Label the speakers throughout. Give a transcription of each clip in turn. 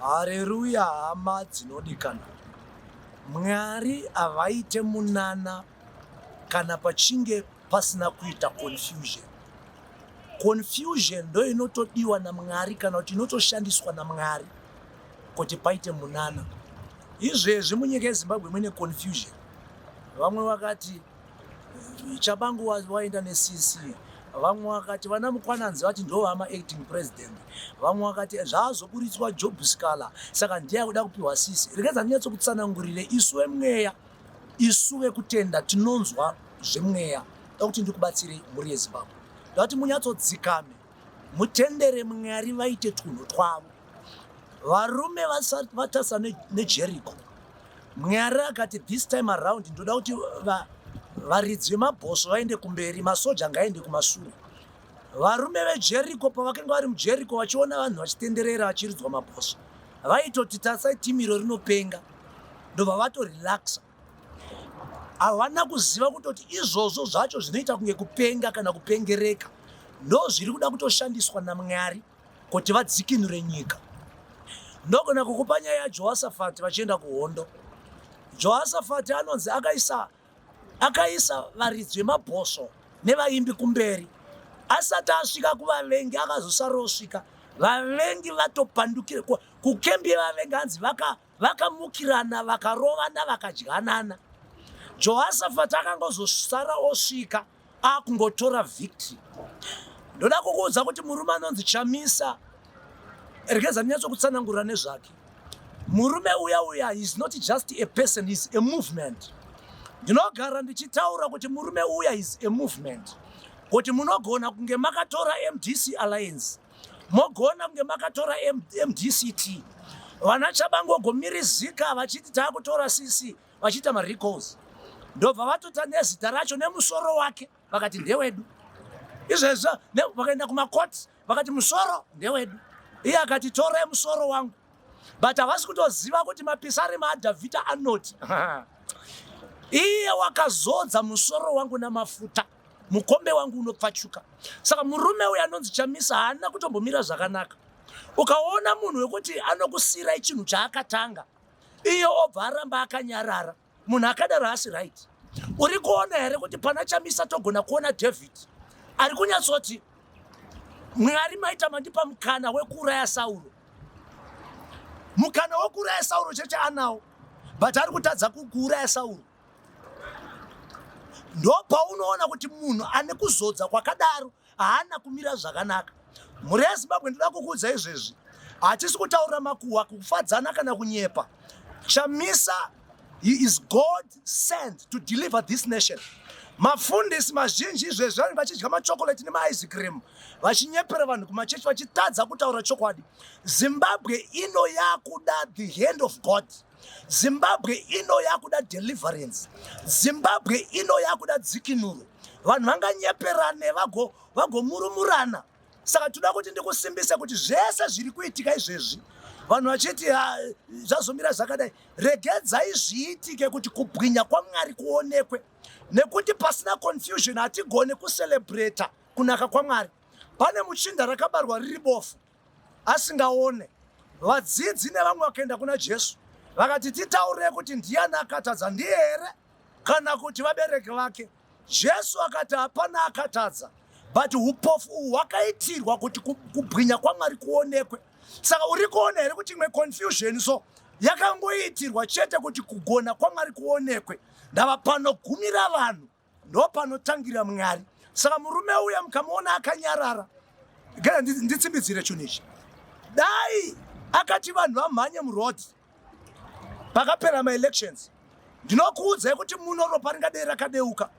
Speaker 1: Haleluya, hama dzinodikana. Mwari havaite munana kana pachinge pasina kuita confusion. Confusion ndo inotodiwa naMwari kana kuti inotoshandiswa naMwari kuti paite munana. Izvezvi munyika yeZimbabwe mune confusion. Vamwe vakati chabangu waenda neCCC, vamwe vakati vana Mukwananzi vati ndo hama acting president, vamwe vakati zvazoburitswa job scala saka ndiye kuda kupiwa CCC. Regedza ndinyatsokutsangurire isuwe mweya, isuwe kutenda tinonzwa zvemweya kuti ndikubatsire muri yeZimbabwe. Ndati munyatsodzikame mutendere Mwari vaite tunhu twavo. Varume vatasa neJericho, Mwari akati this time around ndoda kuti varidzi vemabhosvo vaende kumberi, masoja ngaende kumashure. Varume veJericho pavakanga vari muJericho vachiona vanhu vachitenderera vachiridzwa mabhosvo, vaitoti tasai timiro rinopenga, ndobva vatorelaxa. Havana kuziva kutoti izvozvo zvacho zvinoita kunge kupenga kana kupengereka ndo zviri kuda kutoshandiswa naMwari kuti vadzikinure nyika. Ndogona kukupa nyaya yaJehoshaphat vachienda kuhondo. Jehoshaphat anonzi akaisa varidzi vemabhosvo nevaimbi kumberi. Asati asvika kuvavengi akazosarosvika vavengi vatopandukire kukembi yevavengi hanzi vakamukirana vakarovana vakadyanana. Jehoshaphat akangozosara osvika akungotora victory. Ndoda kukuudza kuti murume anonzi Chamisa, regedza ndinyatsokutsanangurira nezvake. Murume uya is not just a person, is a movement. Ndinogara ndichitaura kuti murume uya is a movement. Kuti munogona kunge makatora MDC Alliance, mogona kunge makatora MDCT, vana Chabangu gomirizika vachiti taakutora CC vachita marecalls. Ndobva vatota nezita racho nemusoro wake vakati ndewedu. Izvezvo vakaenda kumakoti vakati musoro ndewedu. Iye akati tora musoro wangu. But havasi kutoziva kuti mapisari maDhavhidha anoti iye wakazodza musoro wangu namafuta, mukombe wangu unopfachuka. Saka murume uya anonzi Chamisa haana kutombomira zvakanaka. Ukaona munhu wekuti anokusira chinhu chaakatanga, iye obva aramba akanyarara, munhu akadaro hasi right. Uri kuona here kuti pana Chamisa togona kuona David ari kunyatsoti Mwari maita mandipa mukana wekuuraya Sauro. Mukana wekuuraya Sauro chete anawo, but ari kutadza kuuraya Sauro. Ndo paunoona kuti munhu ane kuzodza kwakadaro haana kumira zvakanaka. Muri yeZimbabwe ndoda kukuudza izvezvi, hatisi kutaura makuhwa, kufadzana kana kunyepa. Chamisa, he is God sent to deliver this nation. Mafundisi mazhinji izvezvi vanenge vachidya machokoleti nemaice cream vachinyepera vanhu kumachechi vachitadza kutaura chokwadi. Zimbabwe ino yakuda the hand of God. Zimbabwe ino yakuda deliverance. Zimbabwe ino yakuda dzikinuro. Vanhu vanganyeperane vagomurumurana. Saka toda kuti ndikusimbise kuti zvese zviri kuitika izvezvi vanhu vachiti zvazomira zvakadai, regedzai zviitike kuti kubwinya kwaMwari kuonekwe. Nekuti pasina confusion hatigone kucelebrata kunaka kwaMwari. Pane muchinda rakabarwa riri bofu asingaone. Vadzidzi nevamwe vakaenda kuna Jesu vakati titaurire kuti ndiani akatadza, ndiye here kana kuti vabereki vake? Jesu akati hapana akatadza, but upofu uhu hwakaitirwa kuti kubwinya kwaMwari kuonekwe. Saka uri kuona here kuti imwe confusion so yakangoitirwa chete kuti kugona kwaMwari kuonekwe. Ndava panogumira vanhu ndo panotangira Mwari. Saka murume uya mukamuona akanyarara, gara nditsimbidzire chinhu ichi, dai akati vanhu vamhanye murodhi pakapera maelections, ndinokuudzai kuti muno ropa ringadei rakadeuka,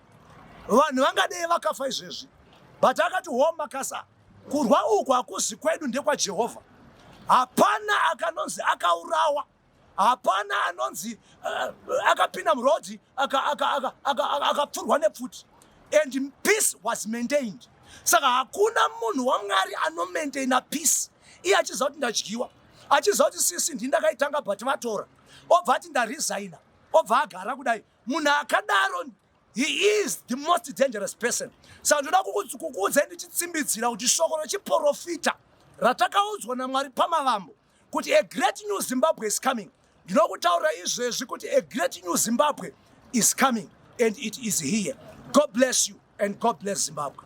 Speaker 1: vanhu vangadei vakafa izvezvi. But akati makasa, kurwa uku hakuzi kwedu ndekwaJehovha. Hapana akanonzi akaurawa, hapana anonzi akapinda murodhi akapfurwa nepfuti. And peace was maintained. Saka hakuna munhu waMwari anomaintaina peace. Iye achiziva kuti ndadyiwa, achiziva kuti CC ndindakaitanga but vatora, obva ati ndaresigna, obva agara kudai. Munhu akadaro, he is the most dangerous person. Saka ndoda kukuudzai ndichitsimbidzira kuti shoko rechiprofita ratakaudzwa naMwari pamavambo kuti a great new Zimbabwe is coming. Ndinokutaura izvezvi kuti a great new Zimbabwe is coming and it is here. God bless you and God bless Zimbabwe.